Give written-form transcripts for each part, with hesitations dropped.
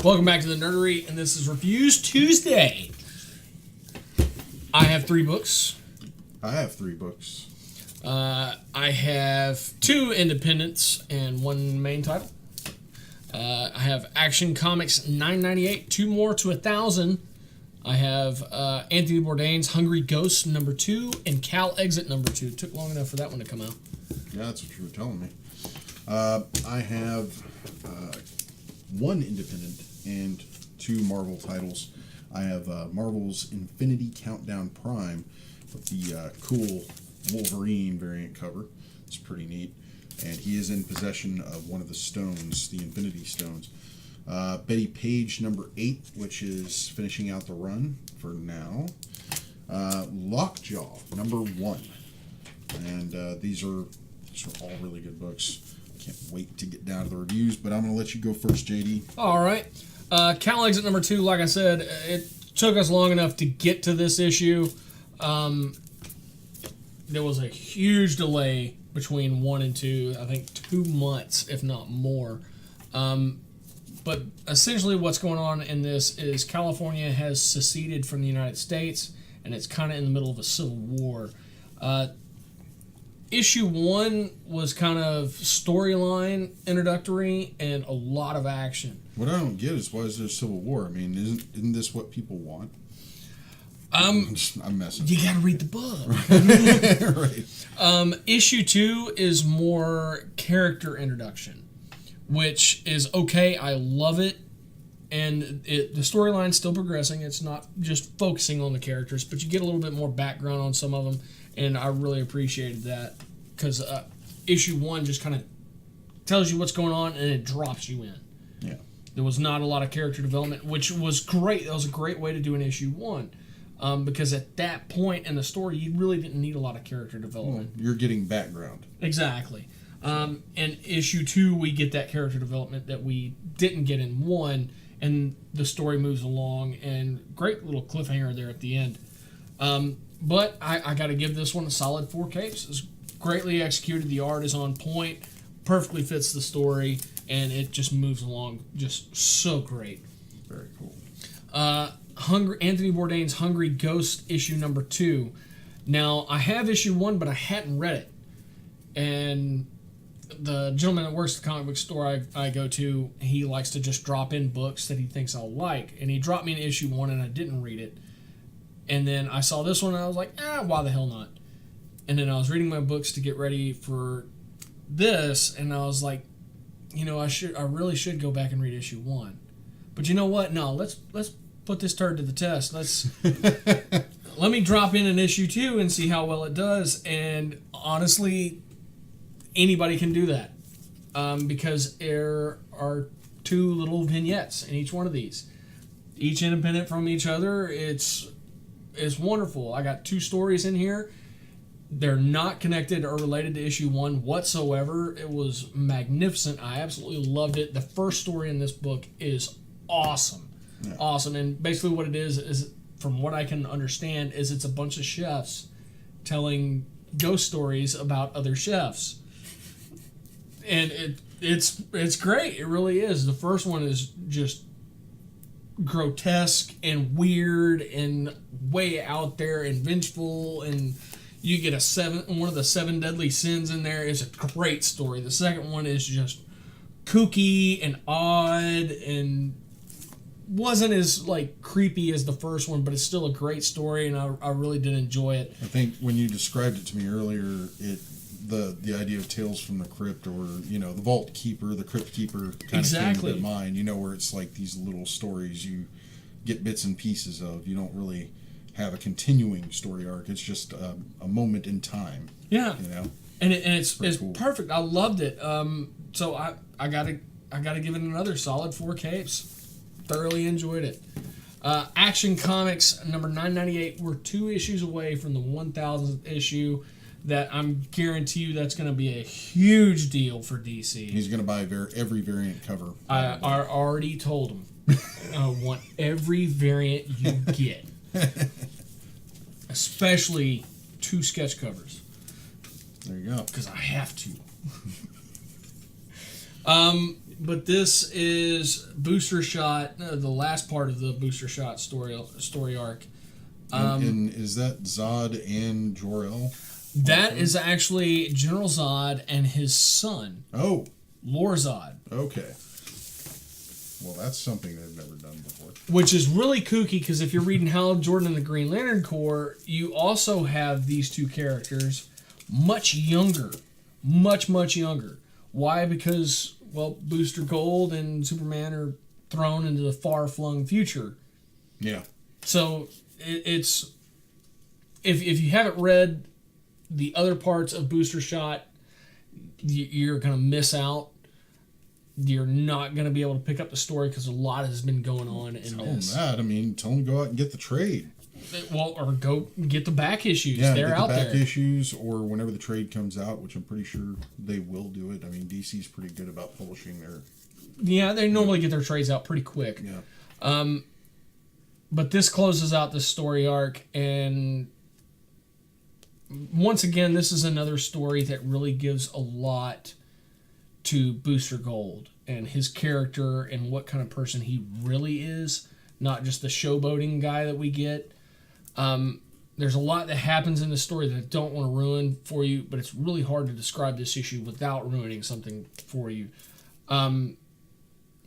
Welcome back to the Nerdery, and this is Reviews Tuesday. I have 3 books. I have 3 books. I have 2 independents and 1 main title. I have Action Comics 998, 2 more to 1,000. I have Anthony Bourdain's Hungry Ghost #2 and Cal Exit #2. It took long enough for that one to come out. Yeah, that's what you were telling me. I have 1 independent and 2 Marvel titles. I have Marvel's Infinity Countdown Prime with the cool Wolverine variant cover. It's pretty neat. And he is in possession of one of the stones, the Infinity Stones. Betty Page #8, which is finishing out the run for now. Lockjaw #1. And these are all really good books. Can't wait to get down to the reviews, but I'm going to let you go first, JD. All right. Cal Exit #2, like I said, it took us long enough to get to this issue. There was a huge delay between 1 and 2, I think 2 months, if not more. But essentially what's going on in this is California has seceded from the United States, and it's kind of in the middle of a civil war. Issue 1 was kind of storyline introductory and a lot of action. What I don't get is why is there a civil war? I mean, isn't this what people want? I'm messing. You gotta read the book. Right. Issue 2 is more character introduction, which is okay. I love it. And the storyline's still progressing. It's not just focusing on the characters, but you get a little bit more background on some of them. And I really appreciated that because issue 1 just kind of tells you what's going on and it drops you in. Yeah. There was not a lot of character development, which was great. That was a great way to do an issue 1. Because at that point in the story, you really didn't need a lot of character development. Well, you're getting background. Exactly. In issue 2, we get that character development that we didn't get in 1, and the story moves along, and great little cliffhanger there at the end. But I got to give this one a solid 4 capes. It's greatly executed. The art is on point, perfectly fits the story, and it just moves along just so great. Very cool. Anthony Bourdain's Hungry Ghost issue #2. Now, I have issue 1, but I hadn't read it. And the gentleman that works at the comic book store I go to, he likes to just drop in books that he thinks I'll like. And he dropped me an issue 1, and I didn't read it. And then I saw this one, and I was like, why the hell not? And then I was reading my books to get ready for this, and I was like, I really should go back and read issue 1. But you know what? No, let's put this turd to the test. Let me drop in an issue 2 and see how well it does. And honestly, anybody can do that because there are 2 little vignettes in each one of these, each independent from each other. It's wonderful. I got 2 stories in here. They're not connected or related to issue 1 whatsoever. It was magnificent. I absolutely loved it. The first story in this book is awesome. Yeah. Awesome. And basically what it is from what I can understand, is it's a bunch of chefs telling ghost stories about other chefs. And it's great. It really is. The first one is just grotesque and weird and way out there and vengeful, and you get one of the 7 deadly sins in there. It's a great story. The second one is just kooky and odd and wasn't as creepy as the first one, but it's still a great story, and I really did enjoy it. I think when you described it to me earlier, the idea of Tales from the Crypt, or the Vault Keeper, the Crypt Keeper, kind of came to mind. Where it's like these little stories you get bits and pieces of. You don't really have a continuing story arc. It's just a moment in time. Yeah. And it's cool. Perfect. I loved it. So I gotta give it another solid 4 capes. Thoroughly enjoyed it. Action Comics #998. We're 2 issues away from the 1,000th issue. That I'm guarantee you that's going to be a huge deal for DC. He's going to buy every variant cover. I already told him. I want every variant you get. Especially 2 sketch covers. There you go. Because I have to. But this is Booster Shot, the last part of the Booster Shot story arc. And is that Zod and Jor-El? That is actually General Zod and his son. Oh. Lord Zod. Okay. Well, that's something they've never done before. Which is really kooky, because if you're reading Hal Jordan and the Green Lantern Corps, you also have these two characters much younger. Much, much younger. Why? Because, well, Booster Gold and Superman are thrown into the far-flung future. Yeah. So, it's... If you haven't read the other parts of Booster Shot, you're going to miss out. You're not going to be able to pick up the story because a lot has been going on in this. Tell them that. I mean, tell them to go out and get the trade. Well, or go get the back issues. Yeah, they're get out the back there. issues, or whenever the trade comes out, which I'm pretty sure they will do it. I mean, DC's pretty good about publishing their... Yeah, they normally get their trades out pretty quick. Yeah. But this closes out the story arc, and once again, this is another story that really gives a lot to Booster Gold and his character and what kind of person he really is, not just the showboating guy that we get. There's a lot that happens in the story that I don't want to ruin for you, but it's really hard to describe this issue without ruining something for you.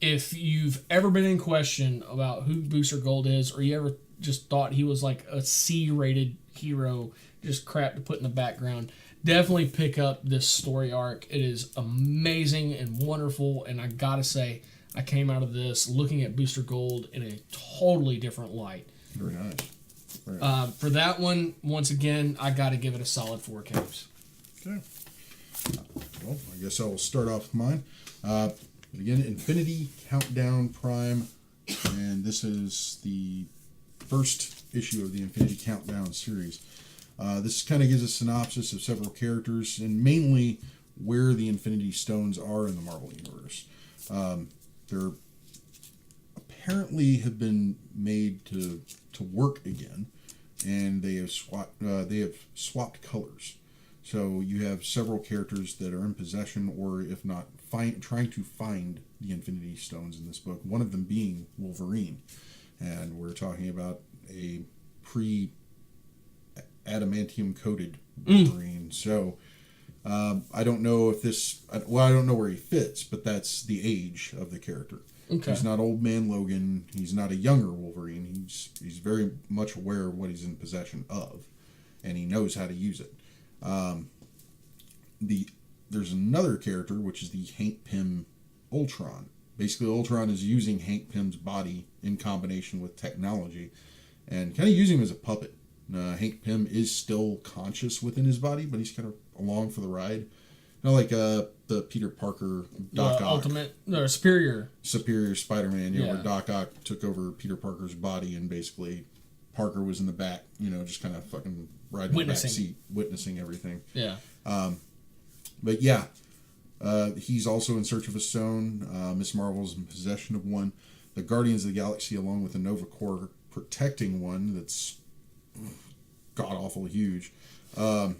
If you've ever been in question about who Booster Gold is, or you ever just thought he was like a C-rated hero, just crap to put in the background, definitely pick up this story arc. It is amazing and wonderful, and I gotta say, I came out of this looking at Booster Gold in a totally different light. Very nice. For that one, once again, I gotta give it a solid 4 caps. Okay. Well, I guess I'll start off with mine. Again, Infinity Countdown Prime, and this is the first issue of the Infinity Countdown series. This kind of gives a synopsis of several characters, and mainly where the Infinity Stones are in the Marvel Universe. They're apparently have been made to work again, and they have swapped colors. So you have several characters that are in possession, or if not, trying to find the Infinity Stones in this book. One of them being Wolverine, and we're talking about a adamantium coated Wolverine. So I don't know if this. Well, I don't know where he fits, but that's the age of the character. Okay. He's not Old Man Logan. He's not a younger Wolverine. He's very much aware of what he's in possession of, and he knows how to use it. There's another character, which is the Hank Pym Ultron. Basically, Ultron is using Hank Pym's body in combination with technology, and kind of using him as a puppet. Hank Pym is still conscious within his body, but he's kind of along for the ride. You know, like the Peter Parker Doc Ock. Superior Spider-Man, where Doc Ock took over Peter Parker's body, and basically Parker was in the back, just kind of fucking riding the back seat, witnessing everything. Yeah. But yeah, he's also in search of a stone. Miss Marvel's in possession of one. The Guardians of the Galaxy, along with the Nova Corps, protecting one that's god-awful huge. But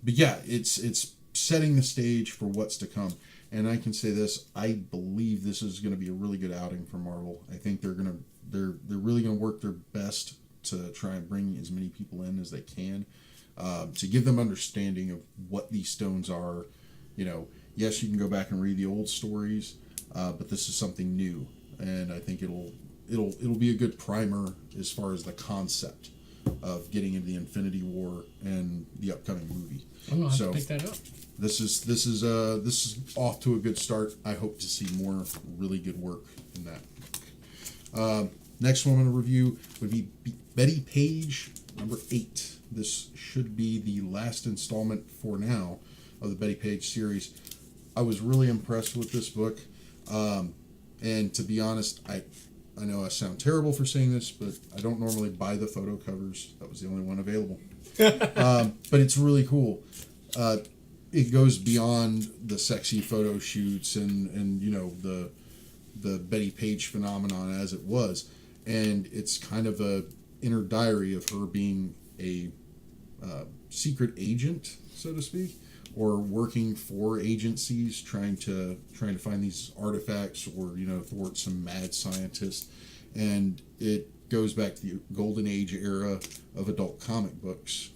yeah, it's setting the stage for what's to come. And I can say this: I believe this is going to be a really good outing for Marvel. I think they're really going to work their best to try and bring as many people in as they can, to give them understanding of what these stones are. Yes, you can go back and read the old stories, but this is something new, and I think it'll be a good primer as far as the concept of getting into the Infinity War and the upcoming movie. I'm gonna have to pick that up. This is off to a good start. I hope to see more really good work in that. Next one I'm going to review would be Betty Page number 8. This should be the last installment for now of the Betty Page series. I was really impressed with this book, and to be honest, I know I sound terrible for saying this, but I don't normally buy the photo covers. That was the only one available. But it's really cool. It goes beyond the sexy photo shoots and the Betty Page phenomenon as it was, and it's kind of a inner diary of her being a secret agent, so to speak, or working for agencies trying to find these artifacts, or thwart some mad scientist. And it goes back to the golden age era of adult comic books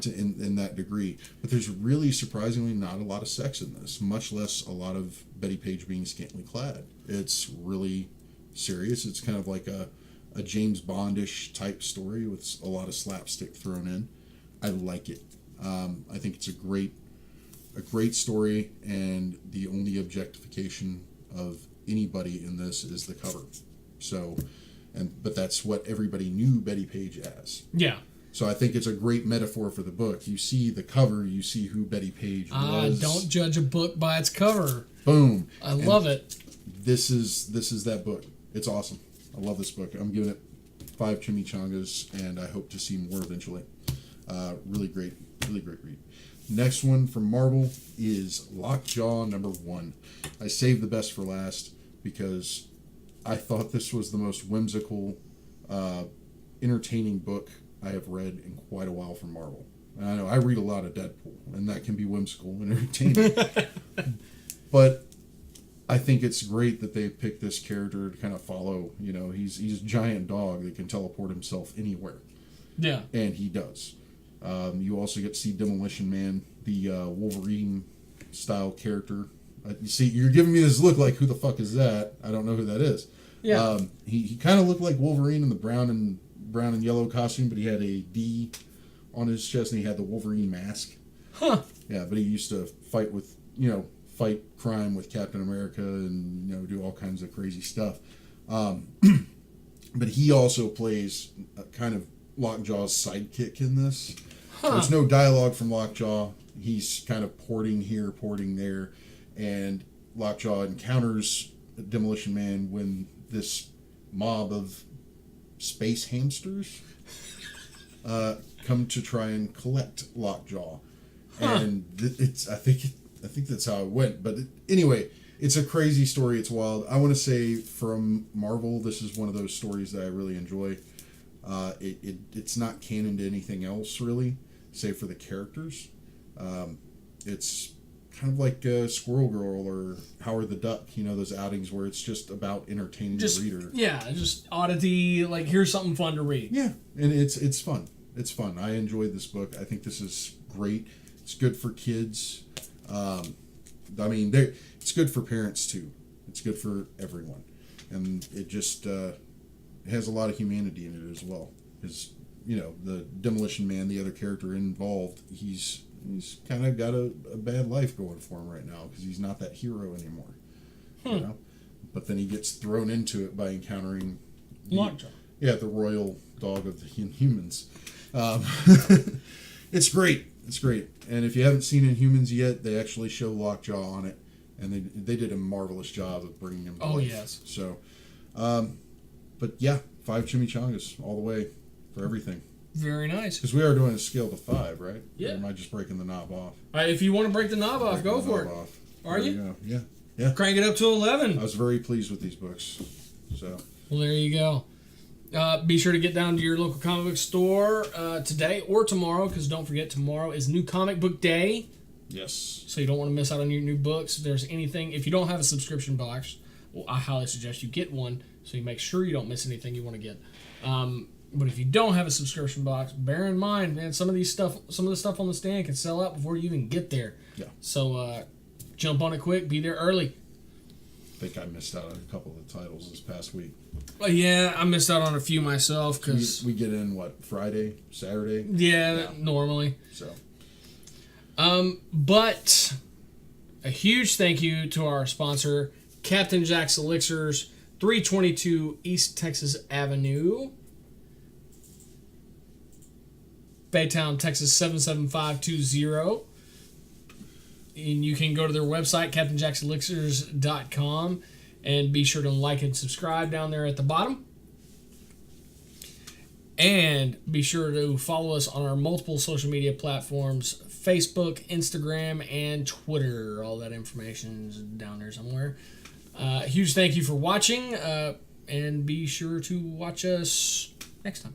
in that degree. But there's really surprisingly not a lot of sex in this, much less a lot of Betty Page being scantily clad. It's really serious. It's kind of like a James Bondish type story with a lot of slapstick thrown in. I like it. I think it's a great story, and the only objectification of anybody in this is the cover. So, but that's what everybody knew Betty Page as. Yeah. So I think it's a great metaphor for the book. You see the cover, you see who Betty Page was. Don't judge a book by its cover. Boom. I love it. This is that book. It's awesome. I love this book. I'm giving it 5 chimichangas, and I hope to see more eventually. Really great read. Next one from Marvel is Lockjaw #1. I saved the best for last because I thought this was the most whimsical, entertaining book I have read in quite a while from Marvel. And I know I read a lot of Deadpool, and that can be whimsical and entertaining. But I think it's great that they picked this character to kind of follow. He's a giant dog that can teleport himself anywhere. Yeah. And he does. You also get to see Demolition Man, the Wolverine style character. You see, you're giving me this look like, who the fuck is that? I don't know who that is. Yeah. He kind of looked like Wolverine in the brown and yellow costume, but he had a D on his chest, and he had the Wolverine mask. Huh. Yeah, but he used to fight crime with Captain America, and do all kinds of crazy stuff. But he also plays a kind of Lockjaw's sidekick in this. Huh. There's no dialogue from Lockjaw. He's kind of porting here, porting there, and Lockjaw encounters Demolition Man when this mob of space hamsters come to try and collect Lockjaw. Huh. And I think that's how it went. But anyway, it's a crazy story. It's wild. I want to say from Marvel, this is one of those stories that I really enjoy. It's not canon to anything else, really, save for the characters. It's kind of like Squirrel Girl or Howard the Duck, those outings where it's just about entertaining the reader. Yeah, just oddity, like here's something fun to read. Yeah, and it's fun. It's fun. I enjoyed this book. I think this is great. It's good for kids. It's good for parents too. It's good for everyone. And it just has a lot of humanity in it as well. Because, the Demolition Man, the other character involved, he's kind of got a bad life going for him right now because he's not that hero anymore. But then he gets thrown into it by encountering Lockjaw. Yeah, the royal dog of the Inhumans. It's great. It's great. And if you haven't seen Inhumans yet, they actually show Lockjaw on it, and they did a marvelous job of bringing him to life. Yes. So, but yeah, 5 chimichangas all the way for everything. Very nice. Because we are doing a scale to 5, right? Yeah. Or am I just breaking the knob off? If you want to break the knob off, go for it. Are you? Yeah. Yeah. Crank it up to 11. I was very pleased with these books. So. Well, there you go. Be sure to get down to your local comic book store today or tomorrow, because don't forget, tomorrow is New Comic Book Day. Yes. So you don't want to miss out on your new books. If there's anything, if you don't have a subscription box, well, I highly suggest you get one so you make sure you don't miss anything you want to get. But if you don't have a subscription box, bear in mind, man, some of the stuff on the stand can sell out before you even get there. Yeah. So jump on it quick. Be there early. I think I missed out on a couple of the titles this past week. Yeah, I missed out on a few myself because we get in Friday, Saturday. Yeah, normally. So. But a huge thank you to our sponsor, Captain Jack's Elixirs, 322 East Texas Avenue, Baytown, Texas 77520. And you can go to their website, CaptainJacksElixirs.com, and be sure to like and subscribe down there at the bottom. And be sure to follow us on our multiple social media platforms, Facebook, Instagram, and Twitter. All that information is down there somewhere. Huge thank you for watching, and be sure to watch us next time.